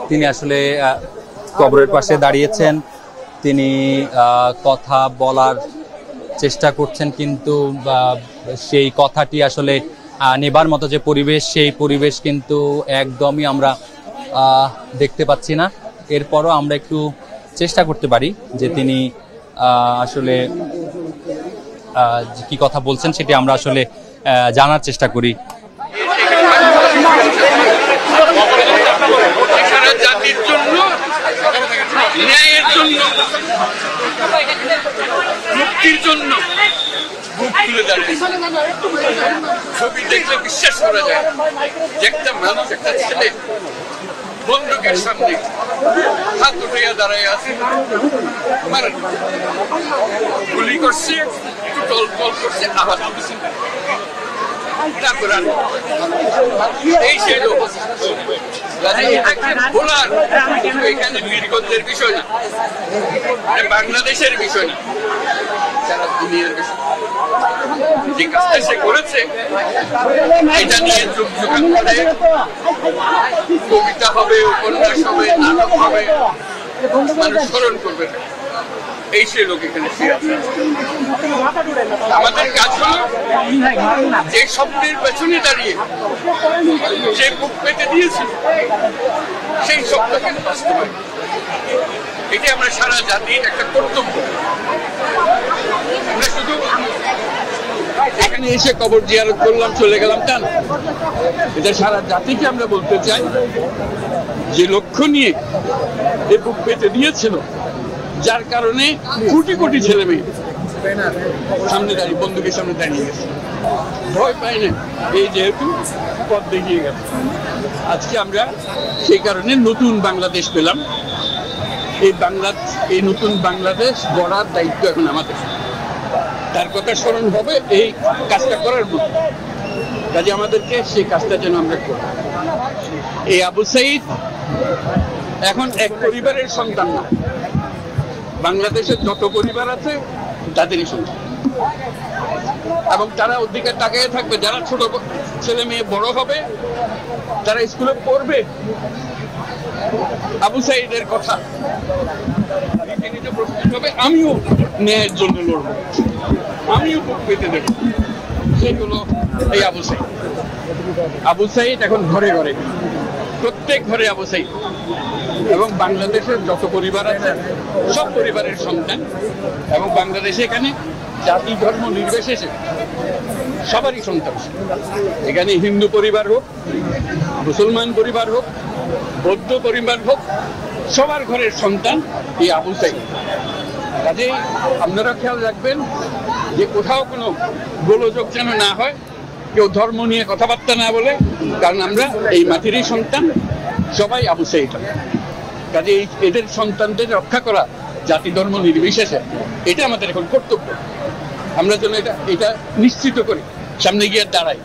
তিনি আসলে কবরের পাশে দাঁড়িয়েছেন, তিনি কথা বলার চেষ্টা করছেন, কিন্তু সেই কথাটি আসলে নেবার মতো যে পরিবেশ, সেই পরিবেশ কিন্তু একদমই আমরা দেখতে পাচ্ছি না। এরপরও আমরা একটু চেষ্টা করতে পারি যে তিনি আসলে কি কথা বলছেন সেটি আমরা আসলে জানার চেষ্টা করি। জাতির জন্য, ন্যায়ের জন্য, মুক্তির জন্য বুক তুলে দাঁড়িয়ে ছবি দেখলে বিশ্বাস করা যায় যে একটা মানুষ, একটা ছেলে বন্দুকের সামনে হাত উঠাইয়া দাঁড়ায় আছে, গুলি করছে, একটু টল টল করছে, আবার এই সেই লোক। বলার এখানে বীরগঞ্জের বিষয় না, বাংলাদেশের বিষয় না, সারা দুনিয়ার বিষয়। যে কাজটা সে করেছে এটা নিয়ে যুগ যুগান্তরে কবিতা হবে, উপন্যাস হবে, নাটক হবে, মানুষ স্মরণ করবে। এই সে লোক এখানে শুয়ে আছে। আমাদের কাজ হলো যে স্বপ্নের পেছনে দাঁড়িয়ে যে বুক পেতে দিয়েছি সেই স্বপ্নকে বাস্তবায়ন, এটি আমরা সারা জাতির একটা কর্তব্য। আমরা শুধু এখানে এসে কবর জিয়ারত করলাম, চলে গেলাম তা না, এটা সারা জাতিকে আমরা বলতে চাই যে লক্ষ্য নিয়ে এ বুক পেতে দিয়েছিল, যার কারণে কোটি কোটি ছেলে মেয়ে সামনে দাঁড়িয়ে বন্দুকের সামনে দাঁড়িয়ে গেছে, ভয় পায় না। এই যেহেতু পথ দেখিয়ে গেছে, আজকে আমরা সেই কারণে নতুন বাংলাদেশ পেলাম। এই নতুন বাংলাদেশ গড়ার দায়িত্ব এখন আমাদের। তার কথা স্মরণ হবে এই কাজটা করার মতো, কাজে আমাদেরকে সেই কাজটা যেন আমরা করি। এই আবু সাঈদ এখন এক পরিবারের সন্তান না, বাংলাদেশের যত পরিবার আছে তাদেরই সন্তান, এবং তারা ওদিকে তাকিয়ে থাকবে। যারা ছোট ছেলে মেয়ে বড় হবে, তারা স্কুলে পড়বে আবু সাঈদের কথা, হবে আমিও ন্যায়ের জন্য লড়বো, আমিও বুক পেতে দেব। সেগুলো এই আবু সাঈদ। আবু সাঈদ এখন ঘরে ঘরে, প্রত্যেক ঘরে আবু সাঈদ, এবং বাংলাদেশের যত পরিবার আছে সব পরিবারের সন্তান। এবং বাংলাদেশে এখানে জাতি ধর্ম নির্বিশেষে সবারই সন্তান। এখানে হিন্দু পরিবার হোক, মুসলমান পরিবার হোক, বৌদ্ধ পরিবার হোক, সবার ঘরের সন্তান এই আবু সাঈদ। কাজেই আপনারা খেয়াল রাখবেন যে কোথাও কোনো গোলযোগ যেন না হয়, কেউ ধর্ম নিয়ে কথাবার্তা না বলে, কারণ আমরা এই মাটিরই সন্তান, সবাই আবু সাঈদ। কাজে এদের সন্তানদের রক্ষা করা জাতি ধর্ম নির্বিশেষে, এটা আমাদের এখন কর্তব্য। আমরা যেন এটা নিশ্চিত করি, সামনে গিয়ে দাঁড়াই।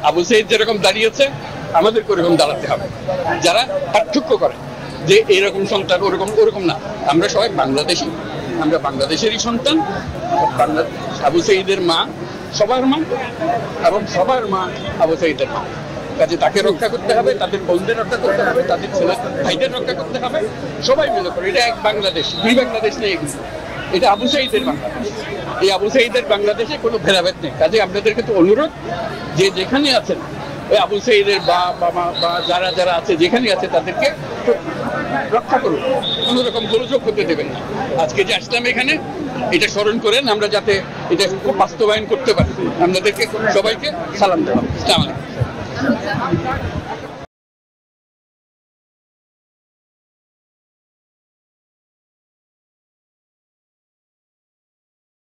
আবু সাঈদ যেরকম দাঁড়িয়েছে আমাদের ওরকম দাঁড়াতে হবে। যারা পার্থক্য করে যে এরকম সন্তান ওরকম না, আমরা সবাই বাংলাদেশি, আমরা বাংলাদেশেরই সন্তান। আবু সাঈদের মা সবার মা, এবং সবার মা আবু সাঈদের মা। কাজে তাকে রক্ষা করতে হবে, তাদের বোনদের রক্ষা করতে হবে, তাদের ছেলে ভাইদের রক্ষা করতে হবে, সবাই মিলে করে। এটা এক বাংলাদেশ, দুই বাংলাদেশ নেই, এটা আবু সাঈদের বাংলাদেশ। এই আবু সাঈদের বাংলাদেশে কোনো ভেদাভেদ নেই। কাজে আপনাদেরকে তো অনুরোধ, যে যেখানে আছেন ওই আবু সাঈদের বা যারা যারা আছে যেখানে আছে তাদেরকে রক্ষা করুন, কোনো রকম গোলযোগ হতে দেবেন না। আজকে যে আসলাম এখানে, এটা স্মরণ করেন, আমরা যাতে এটা খুব বাস্তবায়ন করতে পারি। আপনাদেরকে সবাইকে সালাম দিলাম। আসসালামু আলাইকুম।